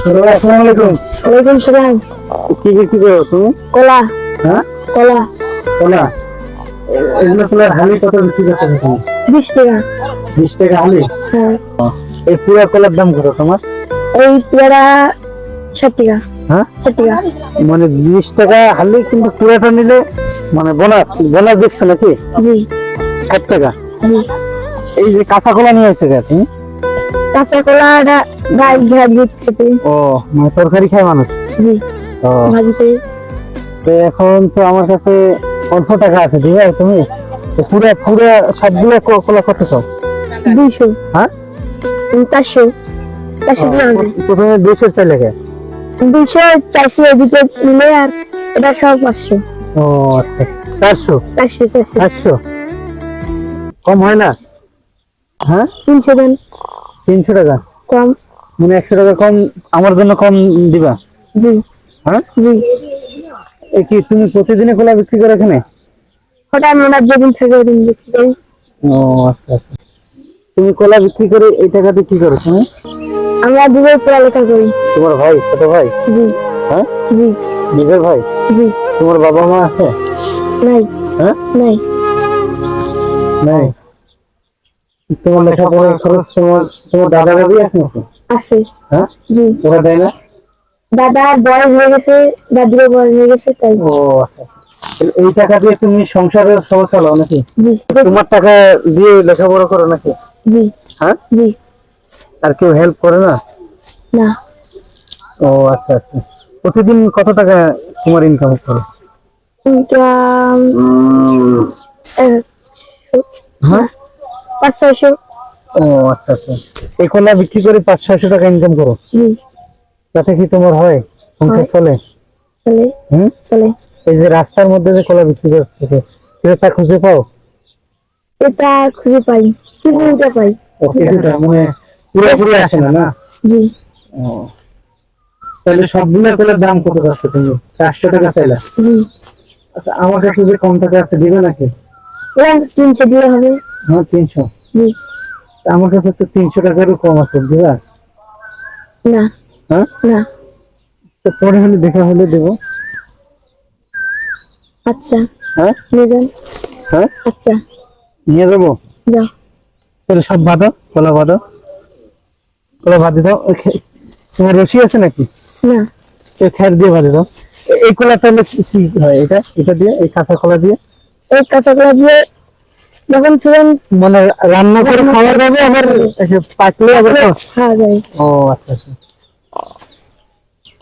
আসসালামু আলাইকুম। ওয়ালাইকুম সালাম। কি বিক্রি করো তুমি? কলা। হ্যাঁ, কলা কলা। এগুলো কলার হালি কত বিক্রি করতে তুমি? 20 টাকা। 20 টাকা হালি। হ্যাঁ। এই পুরা কলার দাম কত তোমার? এই পেয়ারা 60 টাকা। হ্যাঁ, 60 টাকা। মানে 20 টাকা হালি, কিন্তু পুরাটা নিলে মানে বোনাস বোনাস দিচ্ছে নাকি? জি 60 টাকা। জি। এই যে কাঁচা কলা নিয়ে আসছে তুমি? কাঁচা কলাটা গাছ ঘাট খেতে। ও, মানে তরকারি খায় মানুষ? জি। ও, ভাজিতে। তো এখন তো আমার কাছে অল্প টাকা আছে, ঠিক আছে? তুমি তো পুরা পুরা সবগুলো কলা কত চাও? 200। হ্যাঁ, 400। 400 টাকা হবে। প্রথমে 200 চাই লেগে। 200 400 দুটো মিলে আর এটা সব 500। ও আচ্ছা, 400 400 400। 400 কম হয় না? হ্যাঁ, 300 দেন। 300 টাকা কম। মানে 100 টাকা কম আমার জন্য কম দিবা? জি হ্যাঁ, জি। এ কি তুমি প্রতিদিনে কলা বিক্রি করো এখানে? হঠাৎ মনে যেদিন থাকে ওদিন বিক্রি করি। ও আচ্ছা আচ্ছা। তুমি কলা বিক্রি করে এই টাকা দিয়ে কি করো তুমি? আমরা দুটোই পড়ালেখা করি। তোমার ভাই, ছোট ভাই? জি হ্যাঁ, জি নিজের ভাই? জি। তোমার বাবা মা আছে? নাই। হ্যাঁ, নাই। নাই। তোমার লেখাপড়ার খরচ তোমার তোমার দাদা দাদি আছে নাকি? আছে। হ্যাঁ, জি। ওরা দেয় না? দাদার বয়স হয়ে গেছে, দাদিরও বয়স হয়ে গেছে, তাই। ও আচ্ছা আচ্ছা। এই টাকা দিয়ে তুমি সংসারের খরচ চালাও নাকি? জি তোমার টাকা দিয়ে লেখাপড়া করো নাকি? জি হ্যাঁ, জি। আর কেউ হেল্প করে না? না। ও আচ্ছা আচ্ছা। প্রতিদিন কত টাকা তোমার ইনকাম করো? ইনকাম হ্যাঁ, 500-600। ও আচ্ছা আচ্ছা। এই কলা বিক্রি করে 500-600 টাকা ইনকাম করো? জি। তাতে কি তোমার হয়, সংসার হয়। চলে? চলে হুম, চলে। এই যে রাস্তার মধ্যে যে কলা বিক্রি করতেছে, সেটা খুঁজে পাও? এটা খুঁজে পাই, কিছুটা পাই। ও, কিছুটা মানে পুরোপুরি আসে না না? জি। ও, তাহলে সবগুলো কলার দাম কত আছে তুমি? 400 টাকা চাইলা? জি। আচ্ছা, আমার কাছে যে কম টাকা আছে দিবে নাকি? ওরা 300 দিলে হবে। হ্যাঁ, 300। জি। আমার কাছে তো 300 টাকারও কম আছে, দিবা? না হ্যাঁ, না। তো পরে হলে দেখা হলে দেবো। আচ্ছা, হ্যাঁ নিয়ে যান। হ্যাঁ, আচ্ছা, নিয়ে যাবো। যাও। তাহলে সব বাঁধো, কলা বাঁধো, কলা বাঁধে দাও। তোমার রশি আছে নাকি? না। খ্যার দিয়ে বাঁধে দাও। এই কলা তাহলে কি হয়? এটা এটা দিয়ে, এই কাঁচা কলা দিয়ে এই কাঁচা কলা দিয়ে যখন তুলেন মানে রান্না করে খাওয়া যাবে, আবার পাকলে আবার খাওয়া যায়। ও আচ্ছা আচ্ছা।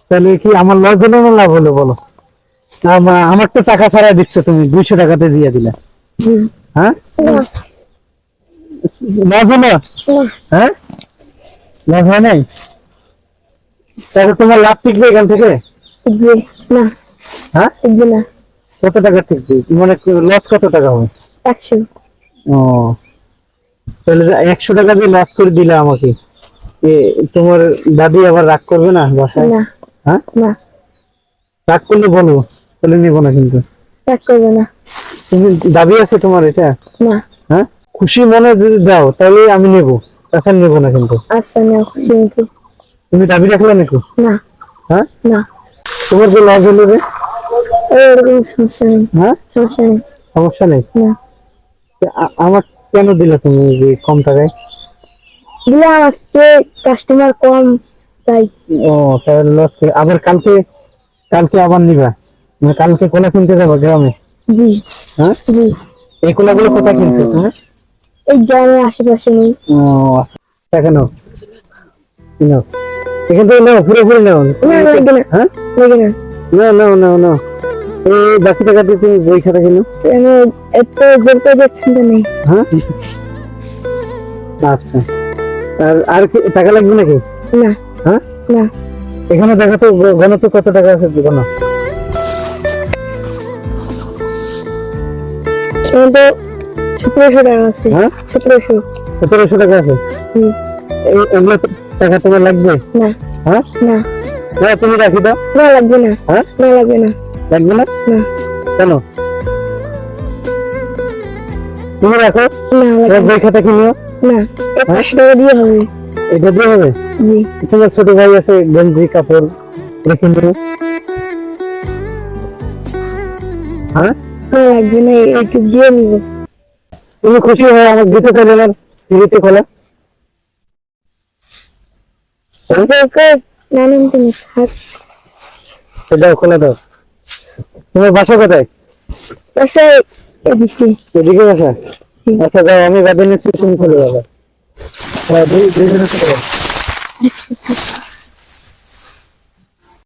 তাহলে কি আমার লস হলো না লাভ হলো বলো? আমার তো টাকা ছাড়া দিচ্ছে, তুমি 200 টাকাতে দিয়ে দিলে। জি। হ্যাঁ, লাভ হলো? হ্যাঁ, লাভ হয় নাই? তাহলে তোমার লাভ টিকবে এখান থেকে? টিকবে না। হ্যাঁ, টিকবে না। কত টাকা টিকবে মানে? লস কত টাকা হবে? 100। ও, তাহলে 100 টাকা দিয়ে লস করে দিলে আমাকে, তোমার দাদি আবার রাগ করবে না বাসায়? না হ্যাঁ, না। রাগ করলে বলো, তাহলে নেবো না কিন্তু। রাগ করবে না। তুমি দাবি আছে তোমার এটা? না। হ্যাঁ, খুশি মনে যদি দাও তাহলে আমি নেবো, তাছাড়া নেবো না কিন্তু। আচ্ছা, নাও খুশি মতো। তুমি দাবি রাখলে নাকি? না হ্যাঁ, না। তোমার যে লস হলো রে? এরকম সমস্যা নেই। হ্যাঁ, সমস্যা নেই। সমস্যা নেই। না। আমার কেন দিলে তুমি এই যে কম টাকায়? দিলাম, আজকে কাস্টমার কম, তাই। ও, তাহলে লস করে আবার কালকে, কালকে আবার নিবা? মানে কালকে কলা কিনতে যাবো গ্রামে? জি হ্যাঁ, জি। এই কলাগুলো কোথায় কিনছো তুমি? এই গ্রামের আশেপাশে নেই। ও আচ্ছা, কেন নাও, এখান থেকে নাও, পুরোপুরি নাও। না, লাগবে না। হ্যাঁ, লাগবে না। না নাও নাও নাও। এই বাকি টাকা দিয়ে তুমি বই খাতা কিনো। আমি এত জোর করে দিচ্ছেন তো নেই। হ্যাঁ, আচ্ছা। আর আর কি টাকা লাগবে নাকি? না হ্যাঁ, না। এখানে দেখা তো ঘন তো কত টাকা আছে ঘন? এখানে তো 1700 টাকা আছে। হ্যাঁ, 1700। 1700 টাকা আছে। হুম। এগুলো টাকা তোমার লাগবে? না হ্যাঁ, না। না তুমি রাখি দাও। না, লাগবে না। হ্যাঁ, না, লাগবে না। লাগবে না? না কেন? তুমি রাখো, না, লাগবে না। বই খাতা কিনিও। না, এই 500 টাকা দিয়ে হবে। এটা দিয়ে হবে? জি। তোমার ছোট ভাই আছে গেঞ্জি কাপড় রেখে দেবো। হ্যাঁ, লাগবে না, একটু দিয়ে নিব। তুমি খুশি হয়ে আমার দিতে চাইলে আমার ফ্রিতে খোলা। ওকে, নানান তুমি থাক। দাও, খোলা দাও। তোমার বাসা কোথায়? বাসায় এদিকে। এদিকে বাসা? হুম। আচ্ছা দাও, আমি গার্ডেনের নিচ্ছি, তুমি চলে যাবে। হ্যাঁ, দুই দুই জনে চলে যাবে।